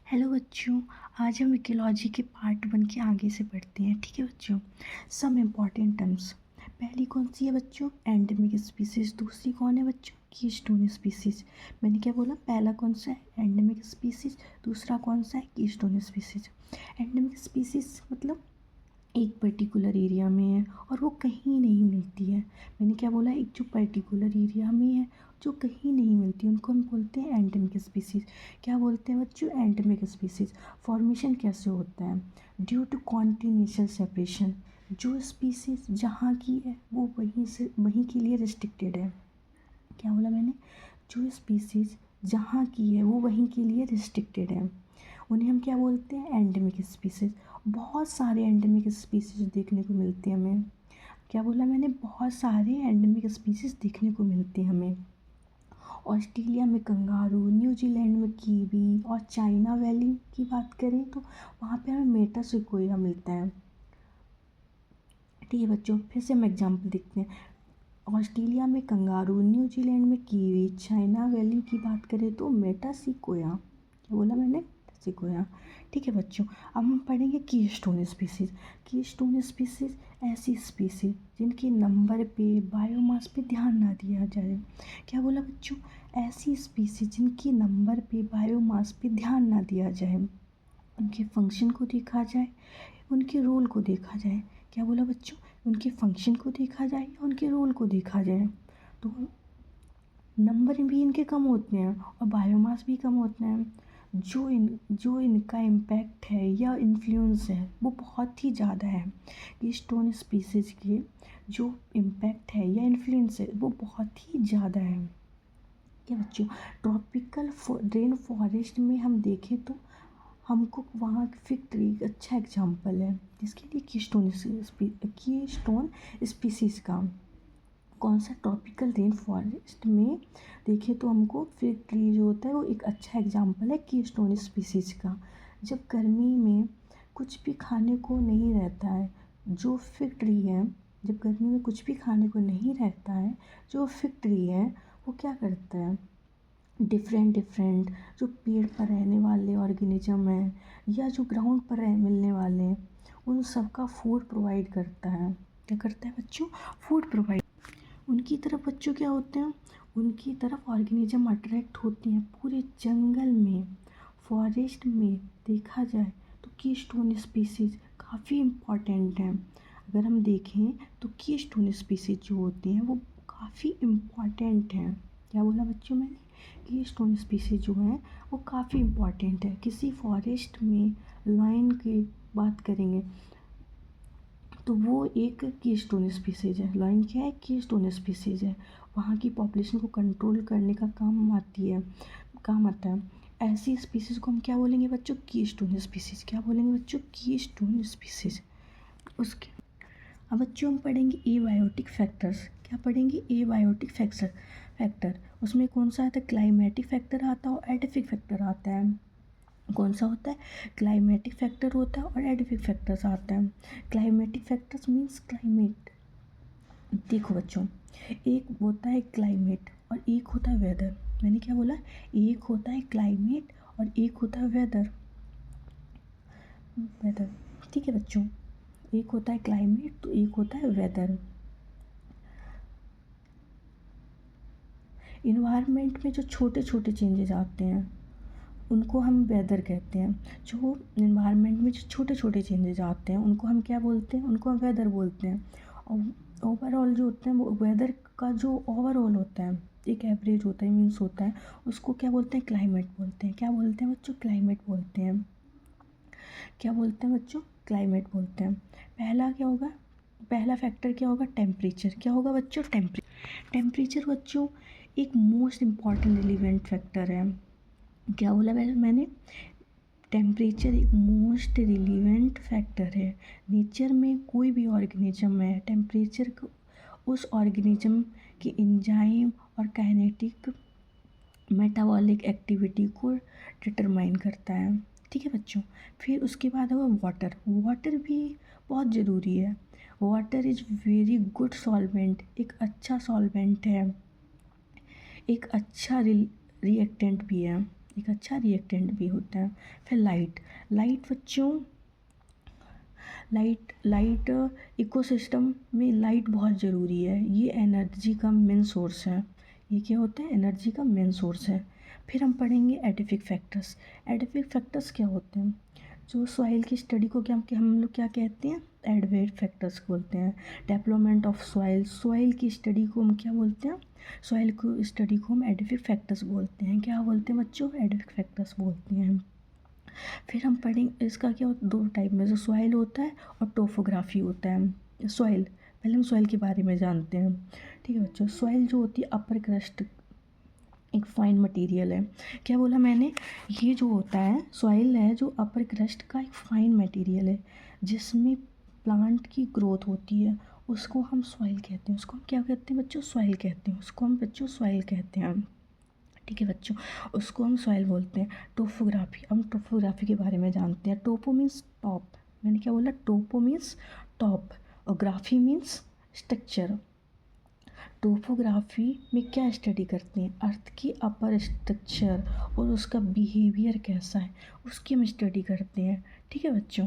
Hello बच्चों। आज हम इकोलॉजी के पार्ट 1 के आगे से पढ़ते हैं। ठीक है बच्चों। Some important terms. पहली कौन सी है बच्चों? Endemic species. दूसरी कौन है बच्चों? Keystone species. मैंने क्या बोला? पहला कौन सा है? Endemic species. दूसरा कौन सा है? Keystone species. एंडेमिक स्पीसीज मतलब एक पर्टिकुलर एरिया में है और वो कहीं नहीं मिलती है। मैंने क्या बोला? एक जो पर्टिकुलर एरिया में है जो कहीं नहीं मिलती, उनको हम बोलते हैं एंडेमिक स्पीसीज। क्या बोलते हैं बच्चों? Endemic species. फॉर्मेशन कैसे होता है? Due to continental separation. जो स्पीसीज जहाँ की है वो वहीं के लिए रिस्ट्रिक्टेड है। क्या बोला मैंने? जो स्पीसीज जहाँ की है वो वहीं के लिए रिस्ट्रिक्टेड है, उन्हें हम क्या बोलते हैं? Endemic species. बहुत सारे एंडेमिक स्पीसीज देखने को मिलते हैं हमें। क्या बोला मैंने? बहुत सारे एंडेमिक स्पीसीज देखने को मिलते हैं हमें। ऑस्ट्रेलिया में कंगारू, न्यूजीलैंड में कीवी और चाइना वैली की बात करें तो वहाँ पे हमें मेटासिकोया मिलता है। ठीक है बच्चों, फिर से हम एग्जाम्पल देखते हैं। ऑस्ट्रेलिया में कंगारू, न्यूजीलैंड में कीवी, चाइना वैली की बात करें तो मेटासिकोया। क्या बोला मैंने? मेटासिकोया। ठीक है बच्चों, अब हम पढ़ेंगे कीस्टोन स्पीसीज। कीस्टोन स्पीसीज ऐसी स्पीसीज जिनके नंबर पे, बायोमास पे ध्यान ना दिया जाए। क्या बोला बच्चों? ऐसी स्पीसीज जिनकी नंबर पे, बायोमास पे ध्यान ना दिया जाए, उनके फंक्शन को देखा जाए, उनके रोल को देखा जाए। क्या बोला बच्चों? उनके फंक्शन को देखा जाए या उनके रोल को देखा जाए। तो नंबर भी इनके कम होते हैं और बायोमास भी कम होते हैं। जो इनका इम्पैक्ट है या इन्फ्लुएंस है वो बहुत ही ज़्यादा है। कीस्टोन स्पीसीज के जो इम्पैक्ट है या इन्फ्लुएंस है वो बहुत ही ज़्यादा है। क्या बच्चों? ट्रॉपिकल रेन फॉरेस्ट में हम देखें तो हमको वहाँ फिग ट्री एक अच्छा एग्जाम्पल है, जिसके लिए कीस्टोन स्पीसीज का। कौन सा? ट्रॉपिकल रेन फॉरेस्ट में देखें तो हमको फिग ट्री जो होता है वो एक अच्छा एग्जाम्पल है कीस्टोन स्पीसीज का। जब गर्मी में कुछ भी खाने को नहीं रहता है, जो फिग ट्री है, जब गर्मी में कुछ भी खाने को नहीं रहता है, जो फिग ट्री है वो क्या करता है? डिफरेंट डिफरेंट जो पेड़ पर रहने वाले ऑर्गेनिज्म हैं या जो ग्राउंड पर मिलने वाले हैं, उन सब का फूड प्रोवाइड करता है। क्या करता है बच्चों? Food provide. उनकी तरफ बच्चों क्या होते हैं? उनकी तरफ ऑर्गेनिज्म अट्रैक्ट होते हैं। पूरे जंगल में, फॉरेस्ट में देखा जाए तो कीस्टोन स्पीसीज काफ़ी इम्पॉर्टेंट हैं। अगर हम देखें तो कीस्टोन स्पीसीज जो होते हैं वो काफ़ी इम्पॉर्टेंट हैं। क्या बोला बच्चों मैंने? कीस्टोन स्पीसीज जो हैं वो काफ़ी इम्पॉर्टेंट है। किसी फॉरेस्ट में लायन की बात करेंगे तो वो एक कीस्टोन स्पीसीज है। लायन क्या है? कीस्टोन स्पीसीज है। वहाँ की पॉपुलेशन को कंट्रोल करने का काम आता है। ऐसी स्पीसीज को हम क्या बोलेंगे बच्चों? Keystone species. क्या बोलेंगे बच्चों? Keystone species. उसके अब बच्चों हम पढ़ेंगे एबायोटिक फैक्टर्स। क्या पढ़ेंगे? Abiotic factor. उसमें कौन सा आता है? क्लाइमेटिक फैक्टर आता है और एडिफिक फैक्टर आता है। कौन सा होता है? क्लाइमेटिक फैक्टर होता है और एडिफिक फैक्टर्स आता है। Climatic factors means climate. देखो बच्चों, एक होता है क्लाइमेट और एक होता है वेदर। मैंने क्या बोला? एक होता है क्लाइमेट और एक होता है वेदर। ठीक है बच्चों, एक होता है क्लाइमेट तो एक होता है वेदर। इन्वायरमेंट में जो छोटे छोटे चेंजेस आते हैं उनको हम वेदर कहते हैं। जो इन्वायरमेंट में जो छोटे छोटे चेंजेस आते हैं उनको हम क्या बोलते हैं? उनको हम वेदर बोलते हैं। और ओवरऑल जो होते हैं वो वेदर का जो ओवरऑल होता है, एक एवरेज होता है, मीन्स होता है, उसको क्या बोलते हैं? क्लाइमेट बोलते हैं। क्या बोलते हैं बच्चों? क्लाइमेट बोलते हैं। क्या बोलते हैं बच्चों? क्लाइमेट बोलते हैं। पहला क्या होगा? पहला फैक्टर क्या होगा? टेम्परेचर। क्या होगा बच्चों? टेम्परेचर बच्चों एक मोस्ट इम्पॉर्टेंट रिलीवेंट फैक्टर है। क्या बोला मैंने? टेम्परेचर एक मोस्ट रिलीवेंट फैक्टर है। नेचर में कोई भी ऑर्गेनिज्म है, टेम्परेचर को उस ऑर्गेनिज्म की एंजाइम और काइनेटिक मेटाबॉलिक एक्टिविटी को डिटरमाइन करता है। ठीक है बच्चों। फिर उसके बाद होगा वाटर। वाटर भी बहुत ज़रूरी है। Water is very good solvent, एक अच्छा सॉल्वेंट है, एक अच्छा रिएक्टेंट भी है। एक अच्छा रिएक्टेंट भी होता है। फिर लाइट, लाइट बच्चों, लाइट इकोसिस्टम में लाइट बहुत ज़रूरी है, ये एनर्जी का मेन सोर्स है। ये क्या होता है? एनर्जी का मेन सोर्स है। फिर हम पढ़ेंगे एडिफिक फैक्टर्स। एडिफिक फैक्टर्स क्या होते हैं? जो सॉइल की स्टडी को क्या हम लोग क्या कहते हैं? एडवेट फैक्टर्स बोलते हैं। डेवलपमेंट ऑफ सॉइल, सॉइल की स्टडी को हम क्या बोलते हैं? सॉइल को स्टडी को हम एडिफिक फैक्टर्स बोलते हैं। क्या बोलते हैं बच्चों? एडिफिक फैक्टर्स बोलते हैं। फिर हम पढ़ेंगे इसका क्या होता है, दो टाइप में, जो सॉइल होता है और टोपोग्राफी होता है। सॉइल, पहले हम सॉइल के बारे में जानते हैं। ठीक है बच्चों, सॉइल जो होती है अपर क्रस्ट एक फाइन मटेरियल है। क्या बोला मैंने? ये जो होता है सॉइल है जो अपर क्रस्ट का एक फाइन मटेरियल है जिसमें प्लांट की ग्रोथ होती है, उसको हम सॉइल कहते हैं। उसको हम क्या कहते हैं बच्चों? सॉइल कहते हैं। उसको हम बच्चों सॉइल कहते हैं। ठीक है बच्चों, उसको हम सॉइल बोलते हैं। टोपोग्राफी, हम टोपोग्राफी के बारे में जानते हैं। टोपो मीन्स टॉप, मैंने क्या बोला? टोपो मीन्स टॉप और ग्राफी मीन्स स्ट्रक्चर। टोपोग्राफी में क्या स्टडी करते हैं? अर्थ की अपर स्ट्रक्चर और उसका बिहेवियर कैसा है, उसकी हम स्टडी करते हैं। ठीक है बच्चों।